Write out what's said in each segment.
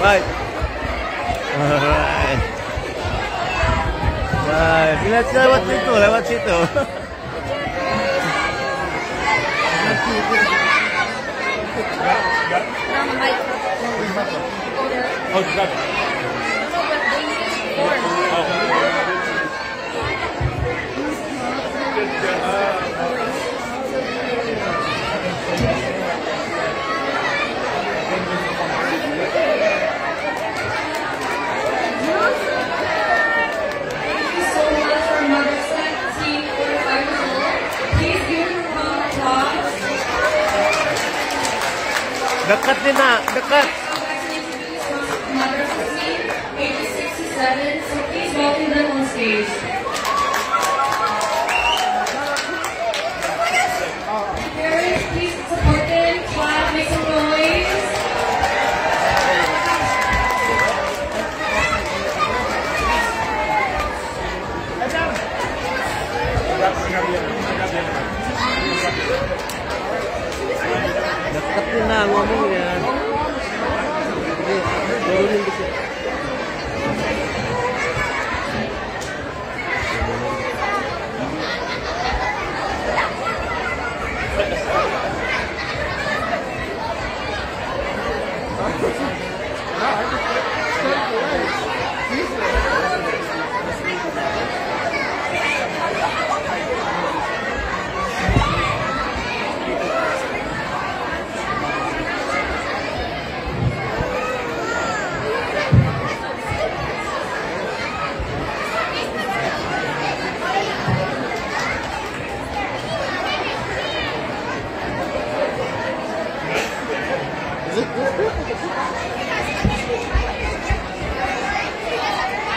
Right. Alright. Nah, lihat lewat situ. Oh, got it. Dekat nih nak, dekat. Ages 6 to 7, so please welcome them on stage. Parents, please support them, clap, make some noise. Dekat nih nak ngomongnya. Turunin dikit.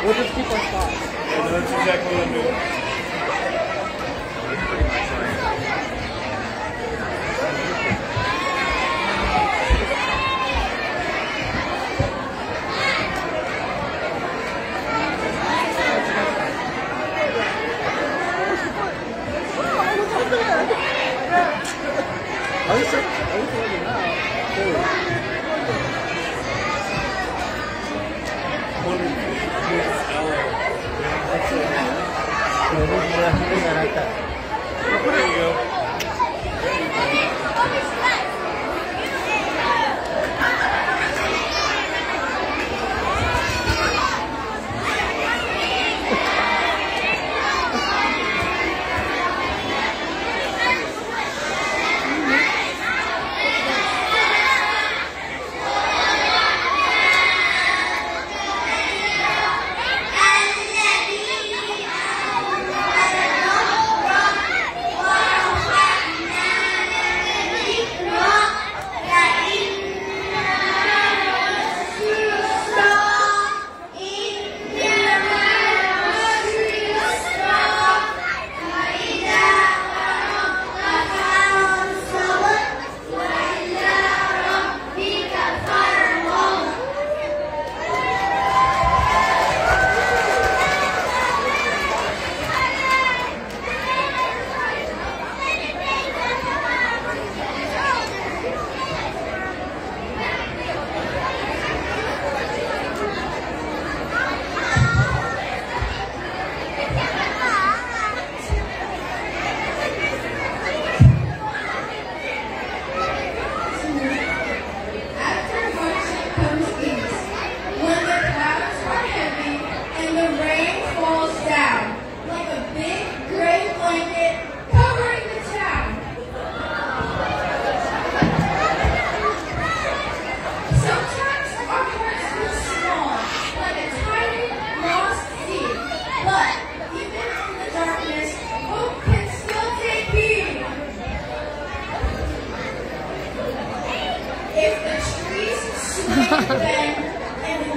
We'll just keep our spot. Yeah, that's exactly what I'm doing. There you go.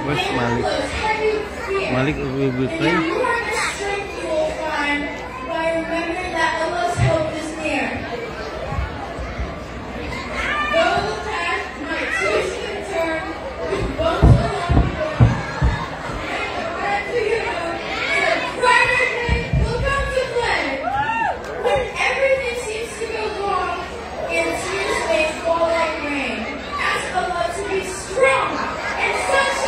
Where's Malik? Malik will be playing. You have the strength you will find by remembering that Allah's hope is near. Though the path might twist and turn, with bumps along the road, and the red to you know, and a brighter day will come to play. When everything seems to go wrong, and tears may fall like rain, ask Allah to be strong and sunshine.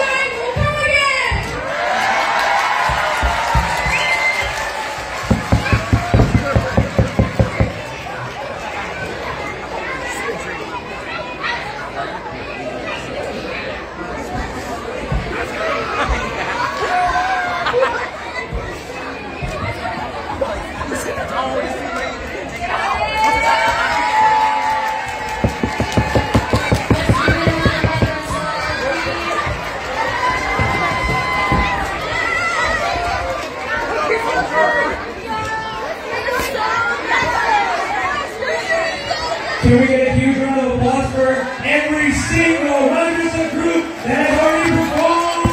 Can we get a huge round of applause for every single Madrasa group that has already performed?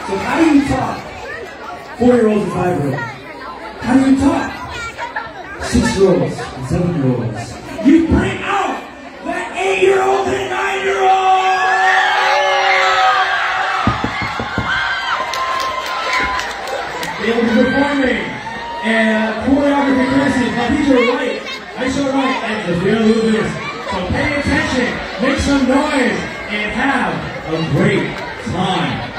So how do you talk 4-year-olds and 5-year-olds? How do you talk 6-year-olds and 7-year-olds? You bring out the 8-year-old and 9-year-old! They'll be performing and choreography courses. Now these are right. I show right and the real Lucas. So pay attention, make some noise, and have a great time.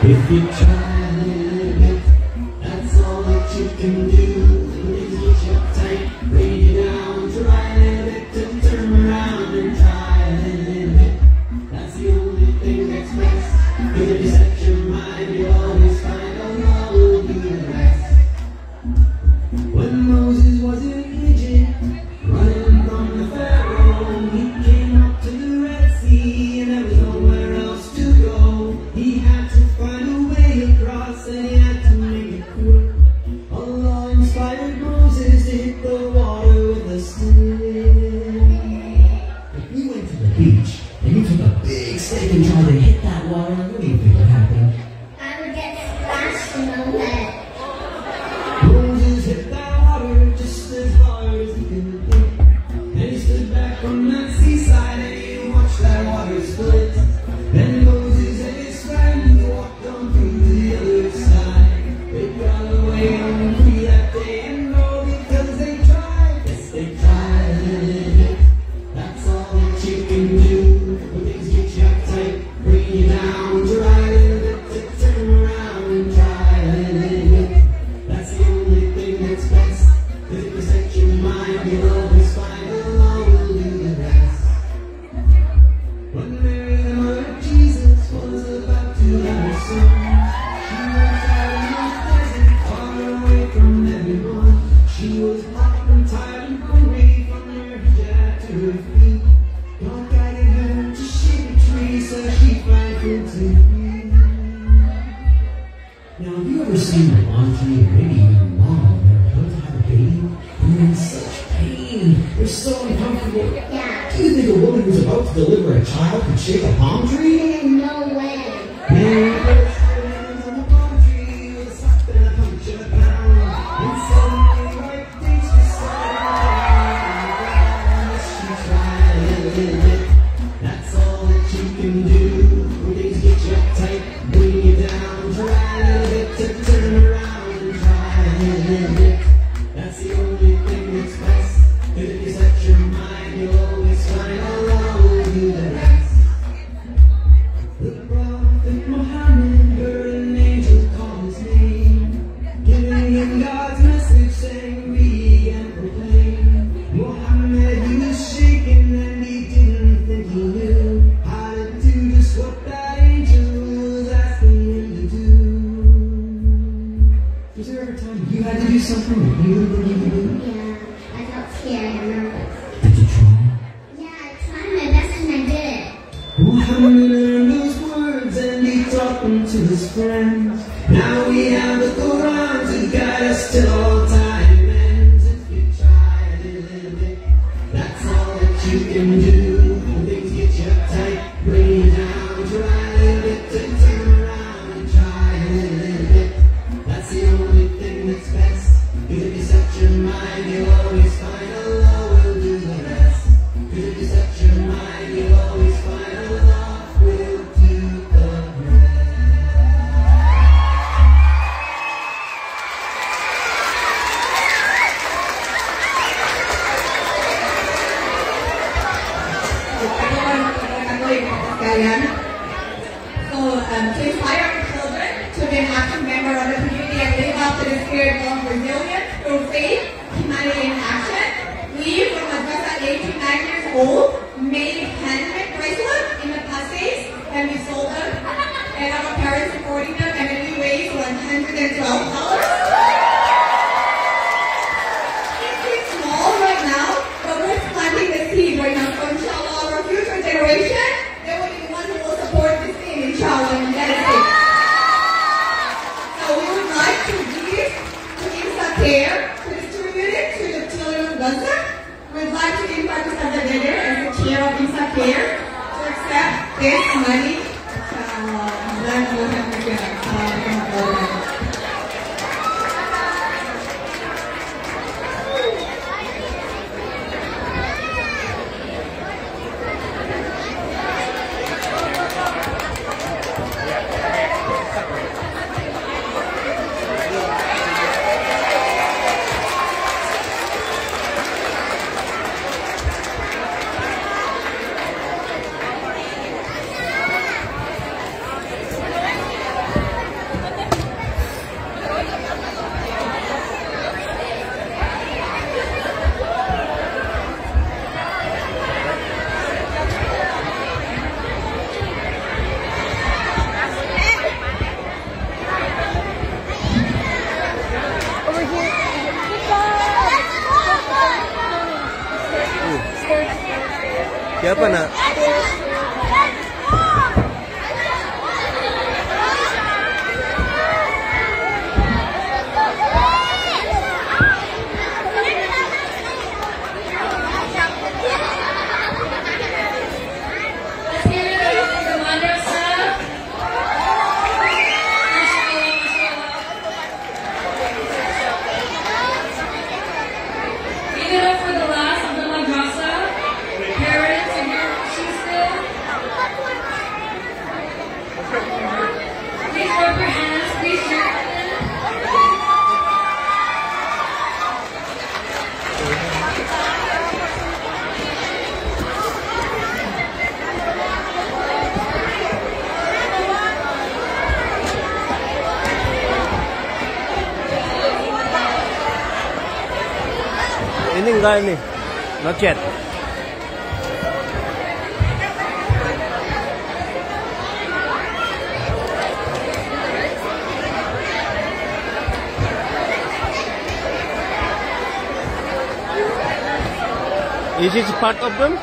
If you try it, that's all that you can do. Things get you uptight, bring you down. Try it to turn around and try it. That's the only thing that's best. Cause if you set your mind, you'll always find Allah will do the rest. When Moses was in Egypt, running from the Pharaoh, he came up to the Red Sea and there was nowhere else to go. He had to find a way across and he had to make it quick. Allah inspired Moses to hit the water with a stick. If we went to the beach and you took a big stick and tried to hit that water, what do you think would happen? I would get splashed in the head. Moses hit that water just as hard as he could hit. Then he stood back from that seaside and he watched that water split. Then Moses and his friends walked on through the other side. They got away home free that day and all because they tried. Yes, they tried. That's all that you can do. When things get you uptight, bring you down. Try to turn around and try it. That's the only thing that's best. Cause if you set your mind, you'll always find Allah will do the rest. When Mary, the mother of Jesus, was about to have her son, seen your auntie or maybe even your mom are about to have a baby and they're in such pain? They're so uncomfortable. Yeah. Do you think a woman who's about to deliver a child can shake a palm tree? No way. Man, you better shake your hands on the palm tree with a slap and a punch and a pound. And suddenly, right, things just start. She tried a little bit. That's all that you can do. When things get you uptight, bring you down. Try a little bit to turn around and try a little bit. That's the only thing that's best. 'Cause if you set your mind, you'll always find Allah will do the rest. The Prophet Muhammad heard an angel call his name, giving him God's message, saying, "Read and proclaim." Muhammad, he was shaken and he didn't think he knew how to do just what that angel was asking him to do. Was there ever a time you had to do something that you didn't think you could do? Yeah, I felt scared and nervous. Did you try? Yeah, I tried my best and I did it. Muhammad learned those words and he taught them to his friends. Now we have the Quran to guide us till all time ends. If you try a little bit, that's all that you can do. When things get you uptight, bring you down. Try a little bit to turn around and try a little bit. That's the only thing that's best. 'Cause if you set your mind, you'll always find Allah will do the rest. 'Cause if you set your mind, you'll always find Allah will do the rest. Kalian. So, to inspire our children to be an active member of the community and live up to the spirit of resilience through faith, humanity, and action, we, from Madrasa at age 9 years old, made handmade bracelets in the past days, and we sold them, and our parents supporting them, and then we raised $112. It's small right now, but we're planting the seed right now, so inshallah, our future generation, they will be the ones who will support this thing, inshallah, and that is it. So we would like to give to IMSA-Care to distribute it to the children of Gaza. We'd like to invite Mr. Dader as the chair of IMSA-Care to accept this money. Then we'll have to get Siapa nak? Ini enggak ini, not yet. Is it part of them?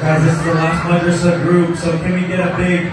Guys, this is the last madrasa group, so can we get a big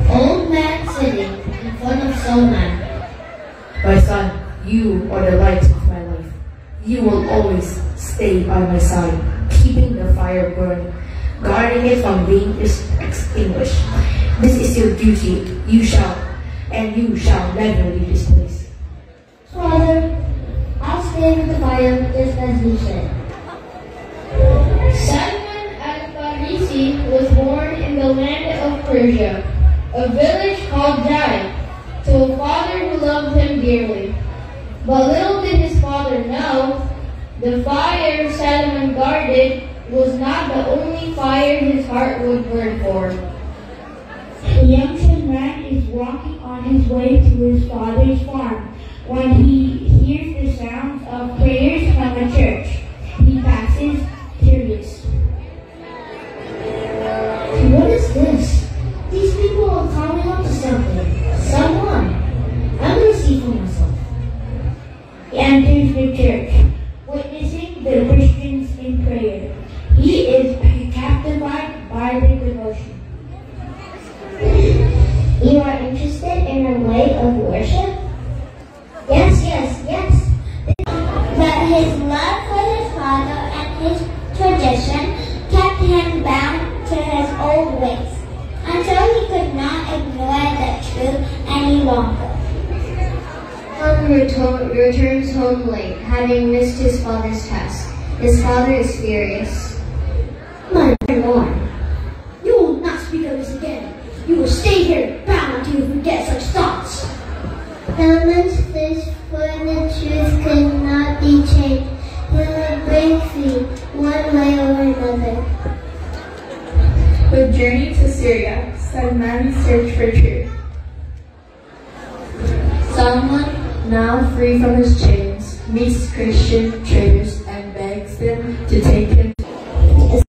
Old man sitting in front of Solomon. My son, you are the light of my life. You will always stay by my side, keeping the fire burning, guarding it from being extinguished. This is your duty. You shall never leave this place. Father, I'll stay with the fire just as you said. Salman al-Farisi was born in the land of Persia, a village called Jai, to a father who loved him dearly. But little did his father know, the fire Salman guarded was not the only fire his heart would burn for. The young man is walking on his way to his father's farm when he hears the sounds of prayers from a church. He passes, curious. What is this? These people are calling up to something. Someone. I'm going to see for myself. He enters the church, witnessing the Christians in prayer. He is captivated by the devotion. You are interested in a way of worship? Yes. But his love for his father and his tradition kept him bound to his old ways until he could not ignore the truth any longer. He returns home late, having missed his father's task. His father is furious. My Lord, you will not speak of this again. You will stay here bound until you forget such thoughts. Salman's thirst for the truth could not be changed. He would break free, one way or another. The journey to Syria, Salman searched for truth. Salman, now free from his chains, meets Christian traders and begs them to take him.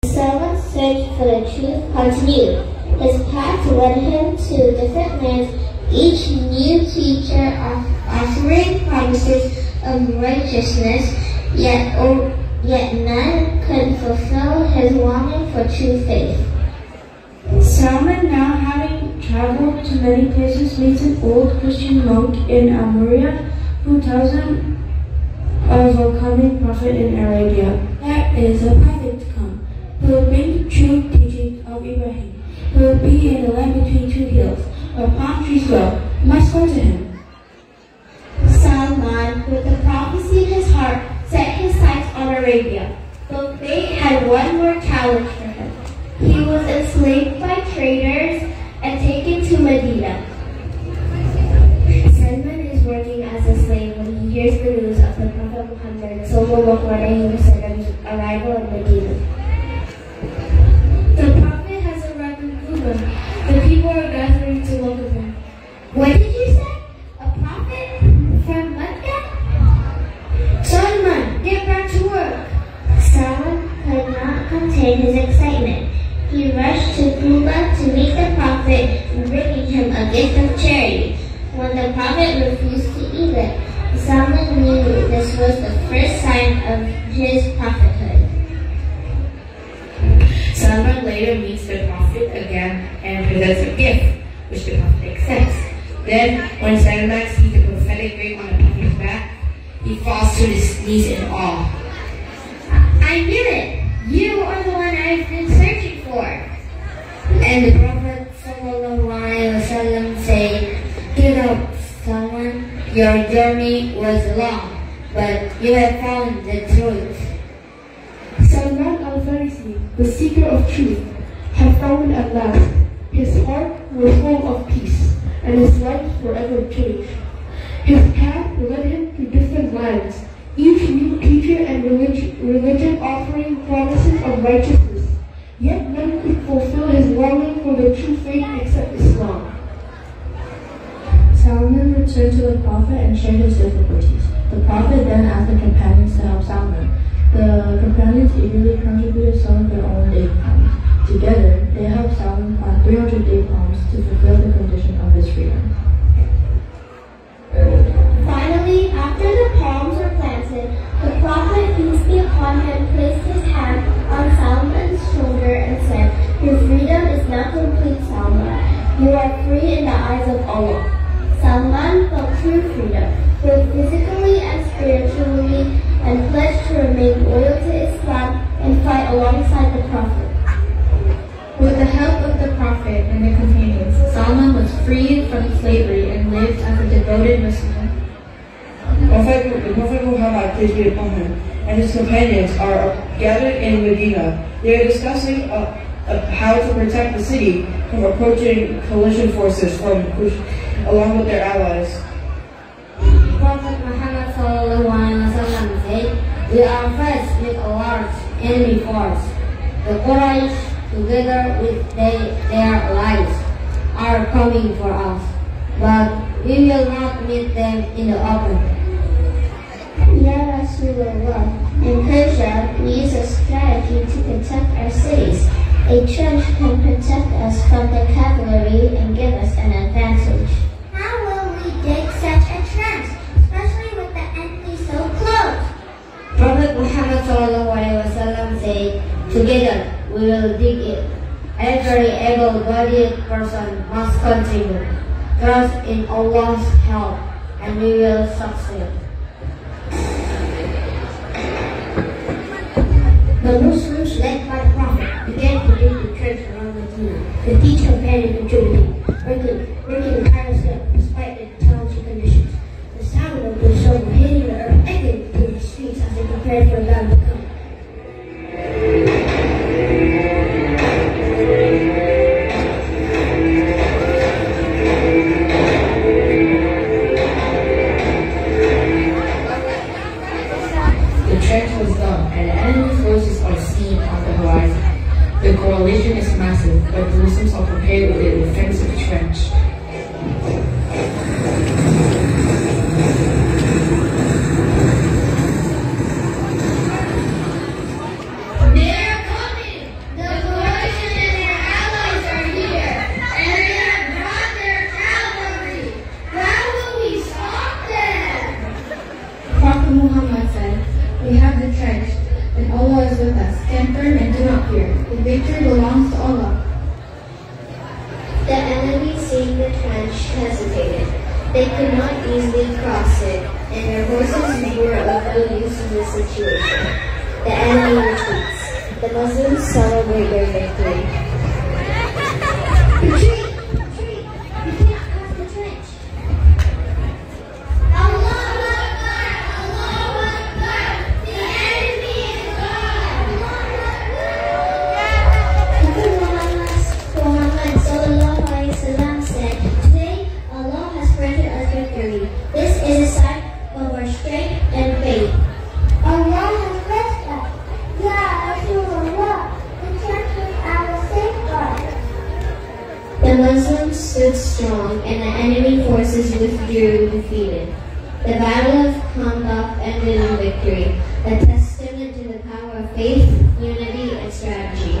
Salman's search for the truth continued. His path led him to different lands, each new teacher offering promises of righteousness, yet none could fulfill his longing for true faith. Salman, now having traveled to many places, meets an old Christian monk in Amuria who tells him of a coming prophet in Arabia. There is a prophet to come, who will bring the true teaching of Ibrahim. He will be in the land between two hills, where palm trees grow. You must go to him. Salman, with the prophecy in his heart, set his sights on Arabia. But fate had one more challenge for him. He was enslaved by traders and taken to Medina. Salman is working as a slave when he hears the news of the Prophet Muhammad Sallallahu arrival in Medina. The Prophet has arrived in Cuba. The people are gathering to welcome him. What did you say? A prophet from Mecca? Salman, get back to work. Salman could not contain his excitement. He rushed to Cuba to meet the Prophet, bringing him a gift of charity. When the Prophet refused to eat it, Salman knew this was the first sign of his prophethood. Salman later meets the Prophet again and presents a gift, which the Prophet accepts. Then, when Salman sees the prophetic ring on the Prophet's back, he falls to his knees in awe. I knew it! You are the one I've been searching for! And the Prophet ﷺ Your journey was long, but you have found the truth. Salman al-Farisi, the seeker of truth, had found at last. His heart was full of peace, and his life forever changed. His path led him to different lands, each new teacher and religion offering promises of righteousness. Yet none could fulfill his longing for the true faith except Islam. Salman returned to the Prophet and shared his difficulties. The Prophet then asked the companions to help Salman. The companions eagerly contributed some of their own date palms. Together, they helped Salman plant 300 date palms to fulfill the condition of his freedom. Finally, after the palms were planted, the Prophet, peace be upon him, placed his hand on Salman's shoulder and said, "Your freedom is now complete, Salman. You are free in the eyes of Allah." Salman felt true freedom, both physically and spiritually, and pledged to remain loyal to Islam and fight alongside the Prophet. With the help of the Prophet and the companions, Salman was freed from slavery and lived as a devoted Muslim. The Prophet Muhammad, peace be upon him, and his companions are gathered in Medina. They are discussing how to protect the city from approaching coalition forces along with their allies. Prophet Muhammad said, "We are faced with a large enemy force. The Quraysh, together with their allies, are coming for us, but we will not meet them in the open." Ya Rasulullah, in Persia, we use a strategy to protect our cities. A trench can protect us from the cavalry and give us an advantage. How will we dig such a trench, especially with the enemy so close? Prophet Muhammad said, "Together we will dig it. Every able-bodied person must continue. Trust in Allah's help, and we will succeed." The Muslims, led by the Prophet, began to dig the trench around Medina, with each companion contributing, working tirelessly despite the challenging conditions. The sound of the shovel hitting the earth echoed through the streets as they prepared for battle to come. The trench was done, and the enemy's forces are seen on the horizon. The coalition is massive, but the Muslims are prepared with a defensive trench. They're coming! The coalition and their allies are here, and they have brought their cavalry. How will we stop them? Prophet Muhammad said, "We have the trench, and Allah is with us. Stand firm and do not fear. The victory belongs to Allah." The enemy, seeing the trench, hesitated. They could not easily cross it, and their horses were of no use in this situation. The enemy retreats. The Muslims celebrate their victory. Retreat! Retreat! We cannot cross the trench. Allahu Akbar! Allahu Akbar! The enemy is gone! Prophet Muhammad sallallahu alaihi wasallam said, "Today Allah has granted us victory. This is a sign of our strength and faith." Allah has blessed us. Ya Rasulullah, the church is our safeguard. The Muslims stood strong and the enemy forces withdrew defeated. The Battle of Khandaq ended in victory, a testament to the power of faith, unity, and strategy.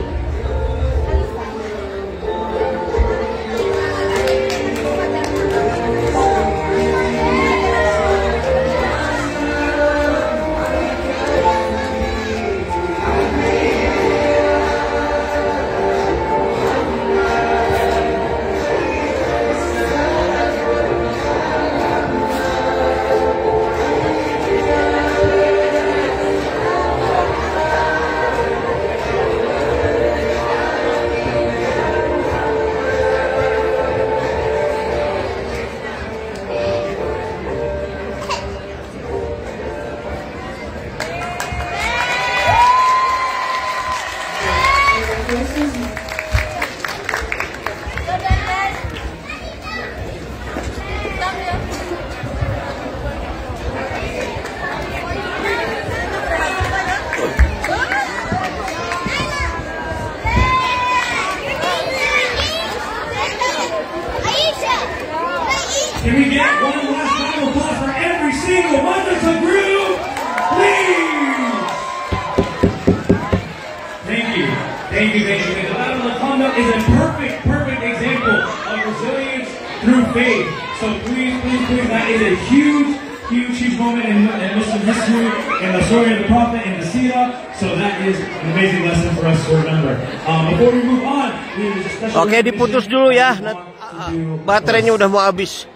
single mothers of group, please. Thank you. The Battle of Conduct is a perfect example of resilience through faith. So please, that is a huge moment in Muslim history, in the story of the Prophet, in the Seerah. So that is an amazing lesson for us to remember. Before we move on, we have a special. Oke, diputus dulu ya. Baterainya udah mau habis.